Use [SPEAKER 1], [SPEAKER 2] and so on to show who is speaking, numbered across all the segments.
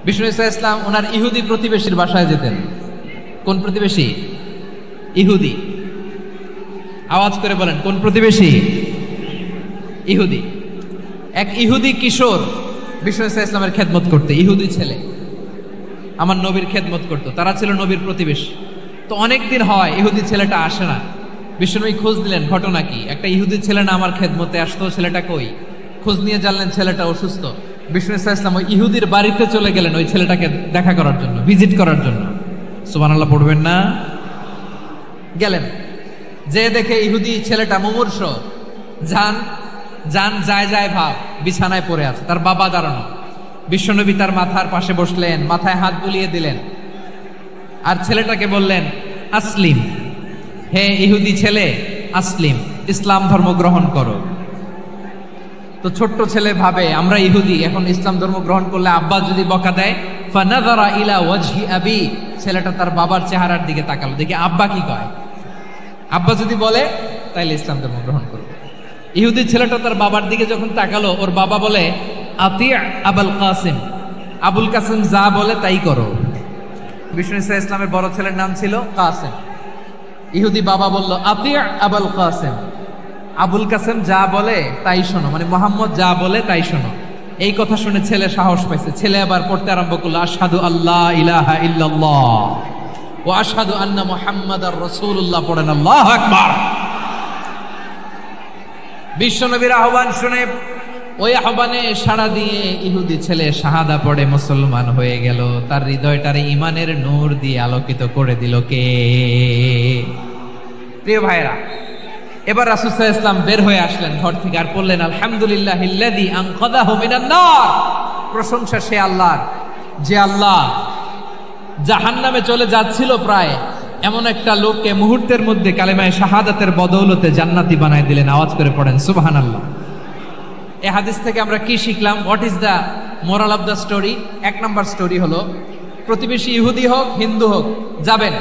[SPEAKER 1] বিষ্ণু ইসা ইসলাম ওনার ইহুদি প্রতিবেশীর বাসায় যেতেন। কোন প্রতিবেশী? ইহুদি। আওয়াজ করে বলেন, কোন প্রতিবেশী? ইহুদি। এক ইহুদি কিশোর বিষ্ণু ইসা ইসলামের খেদমত করতে, ইহুদি ছেলে আমার নবীর খেদমত করতো, তারা ছিল নবীর প্রতিবেশী। তো অনেকদিন হয় ইহুদি ছেলেটা আসে না। বিষ্ণুনবী খোঁজ দিলেন, ঘটনা কি? একটা ইহুদি ছেলে না আমার খেদমতে আসতো, ছেলেটা কই? খোঁজ নিয়ে জানলেন ছেলেটা অসুস্থ। বিষ্ণু ইসা ইসলাম ওই ইহুদির বাড়িতে চলে গেলেন ওই ছেলেটাকে দেখা করার জন্য, ভিজিট করার জন্য। সুবহানাল্লাহ পড়বেন না? গেলেন, যে দেখে ইহুদি ছেলেটা মুমূর্ষ, জান যায় যায় ভাব, বিছানায় পড়ে আছে, তার বাবা দাঁড়ানো। বিশ্বনবী তার মাথার পাশে বসলেন, মাথায় হাত বুলিয়ে দিলেন, আর ছেলেটাকে বললেন, আসলিম, হে ইহুদি ছেলে, আসলিম, ইসলাম ধর্ম গ্রহণ করো। তো ছোট্ট ছেলে ভাবে আমরা ইহুদি, এখন ইসলাম ধর্ম গ্রহণ করলে আব্বা যদি বকা দেয়, ফানাযারা ইলা ওয়াজহি আবি, ছেলেটা তার বাবার চেহারার দিকে তাকালো, দেখি আব্বা কি কয়। আব্বা যদি বলে তাইলে ইসলাম ধর্ম গ্রহণ করো। ইহুদি ছেলেটা তার বাবার দিকে যখন তাকালো, ওর বাবা বলে, আতি আবুল কাসিম, আবুল কাসিম যা বলে তাই করো। বিষ্ণু ইসা ইসলামের বড় ছেলের নাম ছিল কাসিম। ইহুদি বাবা বলল, আতি আবুল কাসিম, আবুল কাসেম যা বলে তাই শোনো, মানে মোহাম্মদ যা বলে তাই শোনো। এই কথা শুনে ছেলে সাহস পাইছে, ছেলে আবার পড়তে আরম্ভ করলো, আশহাদু আল্লাহ ইলাহা ইল্লাল্লাহ ওয়া আশহাদু আন্না মুহাম্মাদার রাসূলুল্লাহ, পড়েন আল্লাহু আকবার। বিশ্বনবীর আহ্বান শুনে ওই আহ্বানে সাড়া দিয়ে ইহুদি ছেলে শাহাদা পড়ে মুসলমান হয়ে গেল। তার হৃদয়টারে ঈমানের নূর দিয়ে আলোকিত করে দিল কে? প্রিয় ভাইরা, এবার রাসূল সাল্লাল্লাহু আলাইহি ওয়াসাল্লাম বের হয়ে আসলেন ঘর থেকে, আর বললেন, আলহামদুলিল্লাহিল্লাযী আনকাযাহু মিনান নার, প্রশংসা সে আল্লাহর যে আল্লাহ জাহান্নামে চলে যাচ্ছিল প্রায় এমন একটা লোককে মুহূর্তের মধ্যে কালেমায়ে শাহাদাতের বদৌলতে জান্নাতি বানায় দিলেন। আওয়াজ করে পড়েন সুবহানাল্লাহ। এই হাদিস থেকে আমরা কি শিখলাম? What is the moral of the story? এক নাম্বার স্টোরি হলো, প্রতিবেশী ইহুদি হোক হিন্দু হোক, যাবেন,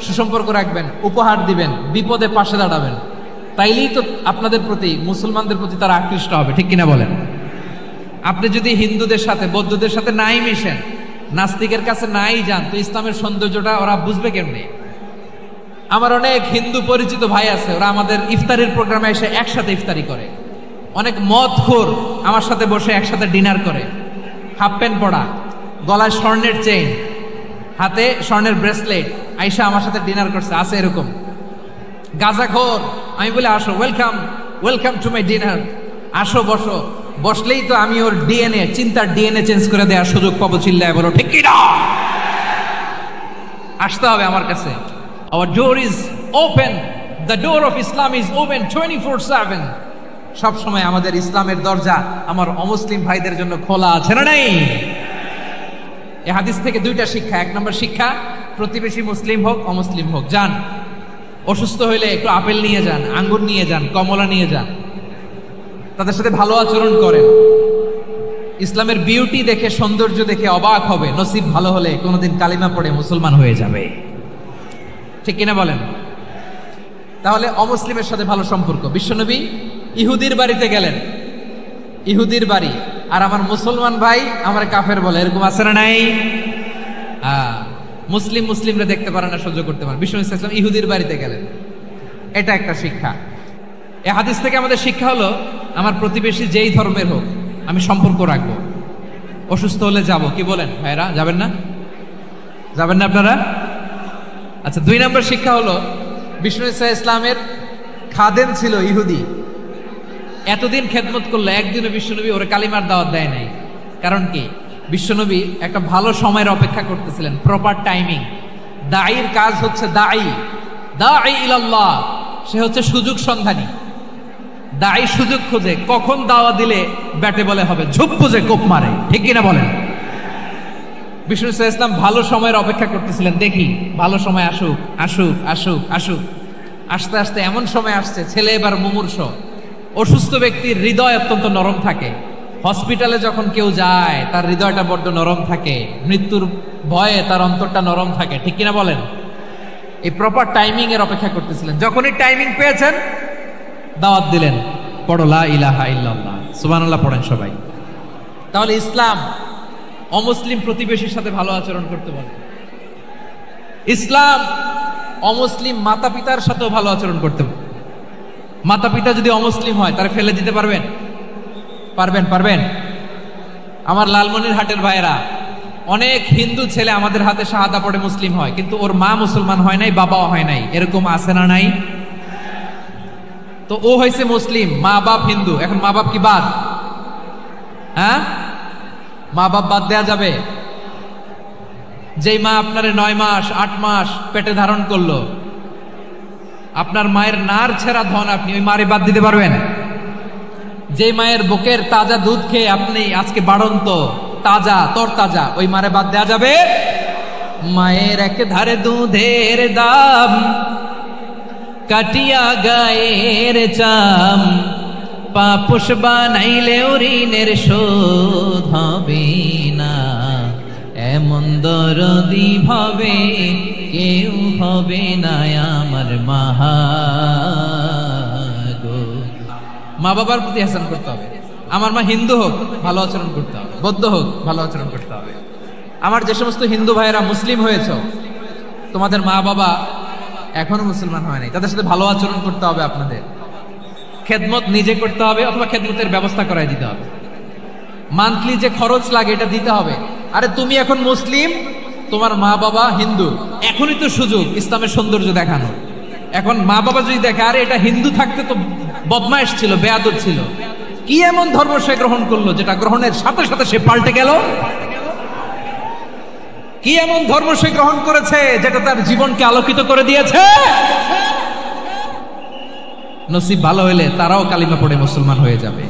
[SPEAKER 1] সুসম্পর্ক রাখবেন, উপহার দিবেন, বিপদে পাশে দাঁড়াবেন, তাইলেই তো আপনাদের প্রতি, মুসলমানদের প্রতি তারা আকৃষ্ট হবে, ঠিক কিনা বলেন? আপনি যদি হিন্দুদের সাথে বৌদ্ধদের সাথে নাই মিশেন, নাস্তিকের কাছে নাই যান, তো ইসলামের সৌন্দর্যটা ওরা বুঝবে কেমনে? আমার অনেক হিন্দু পরিচিত ভাই আছে, ওরা আমাদের ইফতারির প্রোগ্রামে এসে একসাথে ইফতারি করে। অনেক মদখোর আমার সাথে বসে একসাথে ডিনার করে, হাফ প্যান্ট পরা, গলায় স্বর্ণের চেইন, হাতে স্বর্ণের ব্রেসলেট, আইসা আমার সাথে ডিনার করছে, আছে এরকম। গাঁজাখোর, আমি বলে আসো, welcome welcome to my dinner, আসো বসো। বসলেই তো আমি ওর ডিএনএ, চিন্তার ডিএনএ চেঞ্জ করে দেওয়ার সুযোগ পাবো, চিল্লায় বলো ঠিক কি না? আসতে হবে আমার কাছে। Our door is open, the door of Islam is open 24/7। সব সময় আমাদের ইসলামের দরজা আমার অমুসলিম ভাইদের জন্য খোলা আছে না নাই? এই হাদিস থেকে দুইটা শিক্ষা। এক নম্বর শিক্ষা, প্রতিবেশী মুসলিম হোক অমুসলিম হোক, যান, অসুস্থ হইলে একটু আপেল নিয়ে যান, আঙ্গুর নিয়ে যান, কমলা নিয়ে যান, তাদের সাথে ভালো আচরণ করেন। ইসলামের বিউটি দেখে, সৌন্দর্য দেখে অবাক হবে, নসিব ভালো হলে কোনোদিন কালিমা পড়ে মুসলমান হয়ে যাবে, ঠিক কিনা বলেন? তাহলে অমুসলিমের সাথে ভালো সম্পর্ক। বিশ্বনবী ইহুদির বাড়িতে গেলেন, ইহুদির বাড়ি, আর আমার মুসলমান ভাই আমার কাফের বলে, এরকম আছে না নাই? মুসলিমরা দেখতে পারে না, সহ্য করতে পারে। বিষ্ণু ইসলাম ইহুদির বাড়িতে গেলেন, এটা একটা শিক্ষা। এই হাদিস থেকে আমাদের শিক্ষা হলো, আমার প্রতিবেশী যেই ধর্মের হোক আমি সম্পর্ক রাখবো। অসুস্থ হলে যাব, কি বলেন ভাইরা? যাবেন না? যাবেন না আপনারা? আচ্ছা, দুই নম্বর শিক্ষা হলো, বিষ্ণু ইসলামের খাদেম ছিল ইহুদি, এতদিন খেদমত করলো, একদিনও বিশ্বনবী ওরে কালিমার দাওয়াত দেয় নাই। কারণ কি? বিশ্বনবী একটা ভালো সময়ের অপেক্ষা করতেছিলেন, প্রপার টাইমিং। দাঈর কাজ হচ্ছে দাঈ ইলাল্লাহ, সে হচ্ছে সুযোগ সন্ধানী। দাঈ সুযোগ খোঁজে, কখন দাওয়া দিলে ব্যাটে বলে হবে, ঝুপ বুঝে কোপ মারে, ঠিক কিনা বলেন? বিষ্ণু ইসলাম ভালো সময়ের অপেক্ষা করতেছিলেন, দেখি ভালো সময় আসুক আসুক আসুক আসুক। আস্তে আস্তে এমন সময় আসছে, ছেলে এবার মুমূর্ষ। অসুস্থ ব্যক্তির হৃদয় অত্যন্ত নরম থাকে। হসপিটালে যখন কেউ যায় তার হৃদয়টা বড্ড নরম থাকে, মৃত্যুর ভয়ে তার অন্তরটা নরম থাকে, ঠিক কিনা বলেন? এই প্রপার টাইমিং এর অপেক্ষা করতেছিলেন। যখনই টাইমিং পেয়েছেন, দাওয়াত দিলেন, পড়ো লা ইলাহা ইল্লাল্লাহ, সুবহানাল্লাহ পড়েন সবাই। তাহলে ইসলাম অমুসলিম প্রতিবেশীর সাথে ভালো আচরণ করতে বলে। ইসলাম অমুসলিম মাতা পিতার সাথেও ভালো আচরণ করতে বলে। মাতা পিতা যদি অমুসলিম হয় তারা ফেলে দিতে পারবেন? পারবেন? আমার লালমনিরহাটের ভাইয়েরা, অনেক হিন্দু ছেলে আমাদের হাতে শাহাদা পড়ে মুসলিম হয়, কিন্তু ওর মা মুসলমান হয় নাই, বাবাও হয় নাই। এরকম আছে না নাই? তো ও হয়েছে মুসলিম, মা বাপ হিন্দু, এখন মা বাপ কি বাদ? হ্যাঁ, মা বাপ বাদ দেয়া যাবে? যেই মা আপনারে 9 মাস 8 মাস পেটে ধারণ করলো, আপনার মায়ের নার ছেঁড়া ধন, আপনি ওই মারে বাদ দিতে পারবেন? যে মায়ের বুকের তাজা দুধ খেয়ে আপনি আজকে বাড়ন্ত তাজা তরতাজা, ওই মারে বাদ দেয়া যাবে? মায়ের এক ধারে দুধের দাম, কাটিয়া গায়ের চাম, পাপুষ বানাইলেও ঋণের শোধ হবে না, এমন দরদি ভাবে কেউ হবে না আমার মাহা গো। মা বাবার প্রতি আচরণ করতে হবে। আমার মা হিন্দু হোক, ভালো আচরণ করতে হবে, বৌদ্ধ হোক, ভালো আচরণ করতে হবে। আমার যে সমস্ত হিন্দু ভাইয়েরা মুসলিম হয়েছ, তোমাদের মা বাবা এখনো মুসলমান হয় নাই, তাদের সাথে ভালো আচরণ করতে হবে। আপনাদের খেদমত নিজে করতে হবে, অথবা খেদমতের ব্যবস্থা করাই দিতে হবে। মান্থলি যে খরচ লাগে এটা দিতে হবে। আরে তুমি এখন মুসলিম, তোমার মা বাবা হিন্দু, এখনই তো সুযোগ ইসলামের সৌন্দর্য দেখানো। এখন মা বাবা যদি দেখে আরে এটা হিন্দু থাকতে তো বদমাইশ ছিল, বেয়াদব ছিল, কি এমন ধর্ম সে গ্রহণ করলো যেটা গ্রহণের সাথে সাথে সে পাল্টে গেল? কি এমন ধর্ম সে গ্রহণ করেছে যেটা তার জীবনকে আলোকিত করে দিয়েছে? নসিব ভালো হইলে তারাও কালিমা পড়ে মুসলমান হয়ে যাবে।